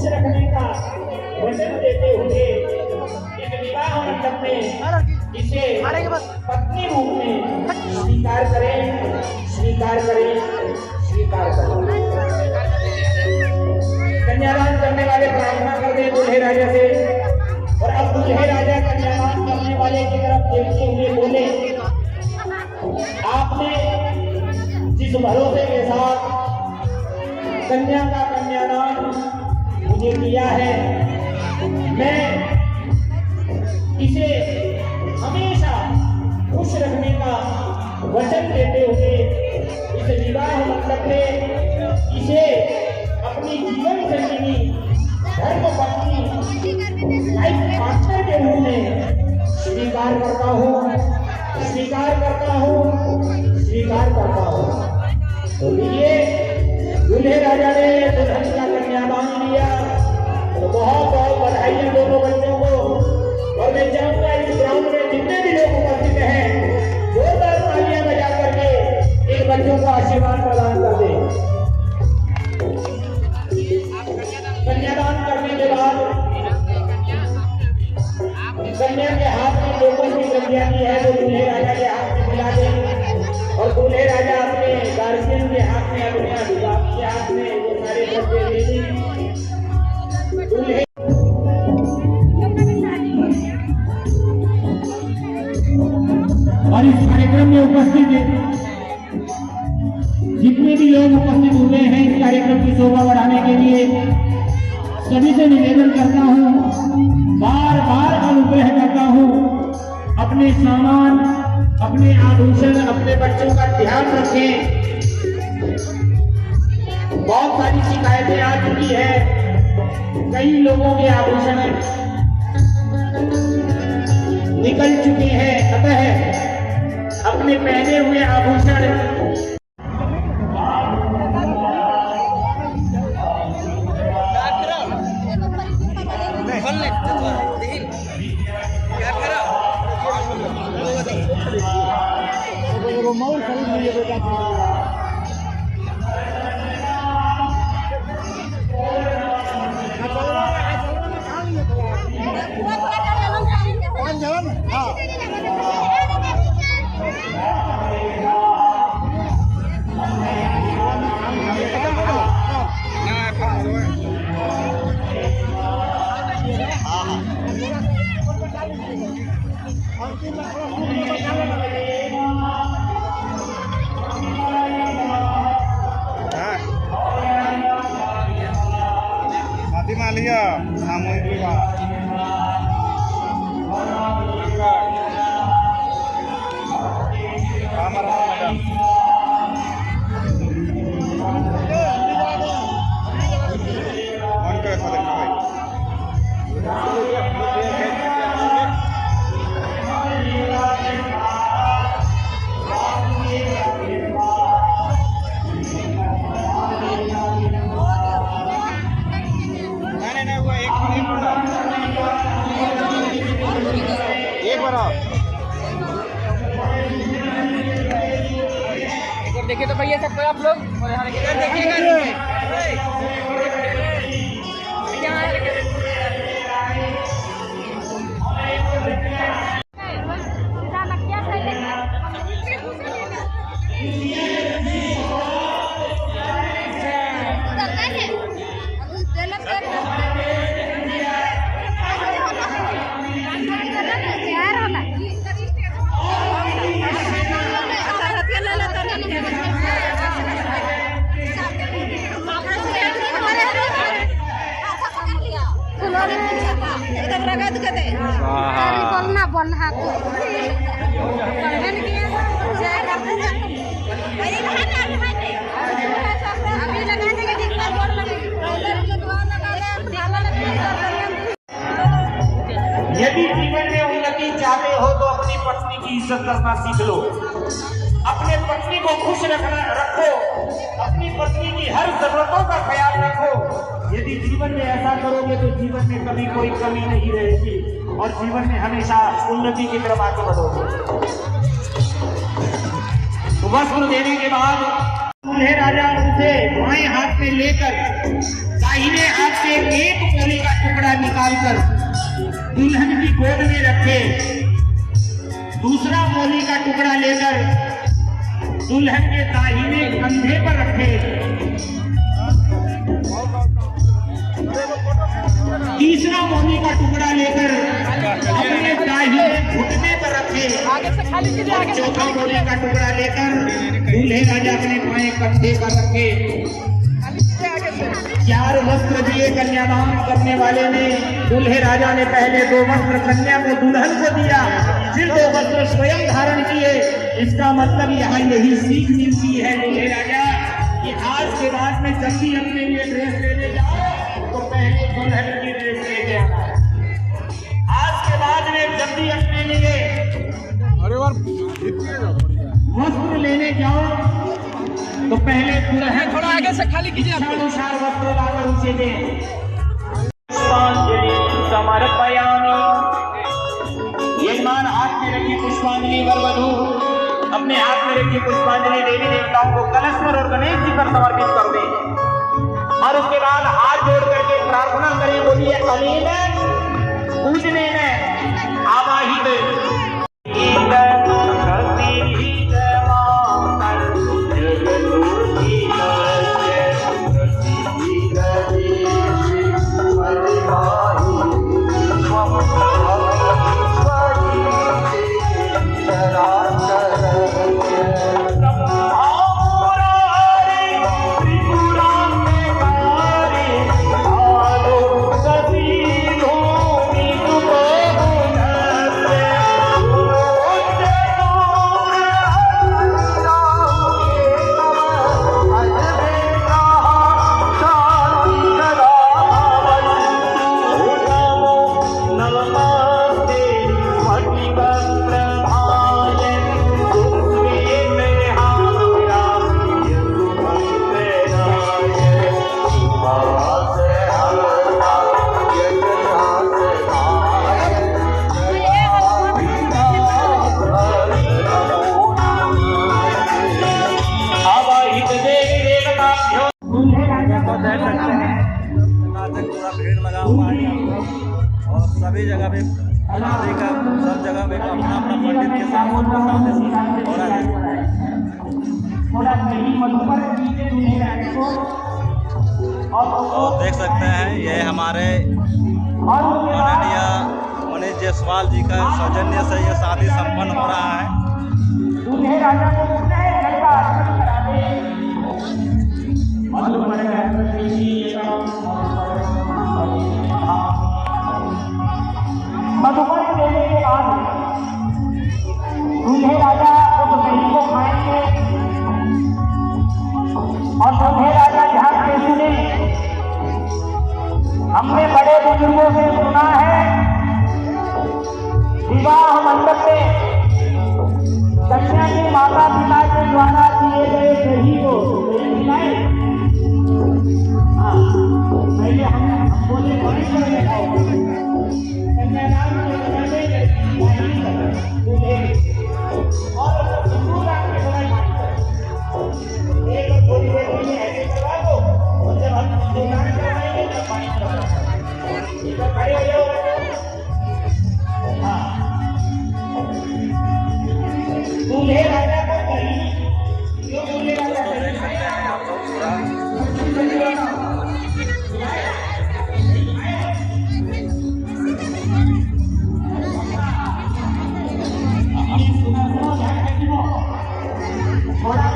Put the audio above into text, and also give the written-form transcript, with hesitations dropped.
खुश रखने का वचन देते हुए इस विवाह मंडप में इसे पत्नी रूप में स्वीकार करें, स्वीकार करें, स्वीकार करें। कन्यादान करने वाले प्रार्थना कर दे दूल्हे राजा से, और अब दूल्हे राजा कन्यादान करने वाले की तरफ देखते हुए बोले, आपने जिस भरोसे के साथ कन्या का कन्यादान मुझे किया है, मैं इसे हमेशा खुश रखने का वचन देते हुए इस विवाह मंडप में इसे अपनी जीवन संगिनी, धर्म पत्नी, लाइफ पार्टनर के रूप में स्वीकार करता हूँ, स्वीकार करता हूँ, स्वीकार करता हूँ। तो ये दूल्हे राजा ने दुल्हन का कन्यादान लिया। तो बहुत बहुत बधाइयाँ दोनों बच्चों को। और मैं चाहूंगा इस ग्राउंड में जितने भी लोग उपस्थित हैं, जोरदार तालियां बजा करके इन बच्चों को आशीर्वाद प्रदान कर दें। कन्यादान करने के बाद कन्या के हाथ में लोगों की कन्या की है, वो दूल्हे राजा के हाथ में मिला दें, और दूल्हे राजा अपने गार्जियन के हाथ में, अपने अभिभावक के हाथ में वो सारे बच्चे दे दें। दूल्हे और इस कार्यक्रम में उपस्थित जितने भी लोग उपस्थित हुए हैं इस कार्यक्रम की शोभा बढ़ाने के लिए, सभी से निवेदन करता हूँ, बार बार अनुग्रह करता हूँ, अपने सामान, अपने आभूषण, अपने बच्चों का ध्यान रखें। बहुत सारी शिकायतें आ चुकी है, कई लोगों के आभूषण निकल चुके हैं, अतः अपने पहने हुए आभूषण Malia, Samuel Viva. देखिए तो भैया सब आप लोग देखिएगा। बोलना बोलना यदि जीवन में उन्नति चाहते हो तो अपनी पत्नी की इज्जत करना सीख लो, अपने पत्नी को खुश रखो, अपनी पत्नी की हर जरूरतों का ख्याल रखो। यदि जीवन में ऐसा करोगे तो जीवन में कभी कोई कमी नहीं रहेगी और जीवन में हमेशा उन्नति की तरफ आगे बढ़ोगे। वस्त्र देने के बाद दूल्हे राजा उसे बाएं हाथ में लेकर दाहिने हाथ से ने एक मोली का टुकड़ा निकालकर दुल्हन की गोद में रखे, दूसरा मोली का टुकड़ा लेकर दुल्हन के दाहिने कंधे पर रखे, तीसरा मोली का टुकड़ा लेकर अपने दाहिने घुटने पर रखे, चौथा मोली का टुकड़ा लेकर दूल्हे राजा अपने बाएं कंधे पर रखे। 4 वस्त्र दिए कन्यादान करने वाले ने। दूल्हे राजा ने पहले 2 वस्त्र कन्या को दुल्हन को दिया, फिर 2 वस्त्र स्वयं धारण किए। इसका मतलब यहाँ यही सीख मिलती है दूल्हे राजा कि आज के बाद में जब भी अपने लिए ड्रेस लेने जाओ तो पहले दुल्हन की ड्रेस लेके आना है। आज के बाद में जब भी अपने लिए वस्त्र लेने जाओ तो पहले दुल्हन थोड़ा आगे से खाली कीजिए आप लोग। अनुसार वस्त्र लाकर उसे दे। पुष्पांजलि समर्पयामि। यजमान हाथ में रखी पुष्पांजलि, वर वधू अपने हाथ में रखी पुष्पांजलि देवी देवताओं को कलश पर और गणेश जी पर समर्पित कर दे और उसके बाद हाथ जोड़ करके प्रार्थना करें। बोलिए अलीन पूजने में आवाहित भीड़ लगा हुआ है और सभी जगह पे शादी का सब जगह पे अपना अपना पंडित के साथ हो रहा है। और देख सकते हैं ये हमारे माननीय मनीष जायसवाल जी का सौजन्य से ये शादी संपन्न हो रहा है। मधुकर देने के बाद दूल्हे राजा उस दही को खाएंगे और दूल्हे राजा ध्यान से सुने। हमने बड़े बुजुर्गों से सुना है विवाह मंडप में कन्या के माता पिता के द्वारा दिए गए दही को खिलाए। पहले हम बोले दूल्हे राजा को दूल्हे राजा थोड़ा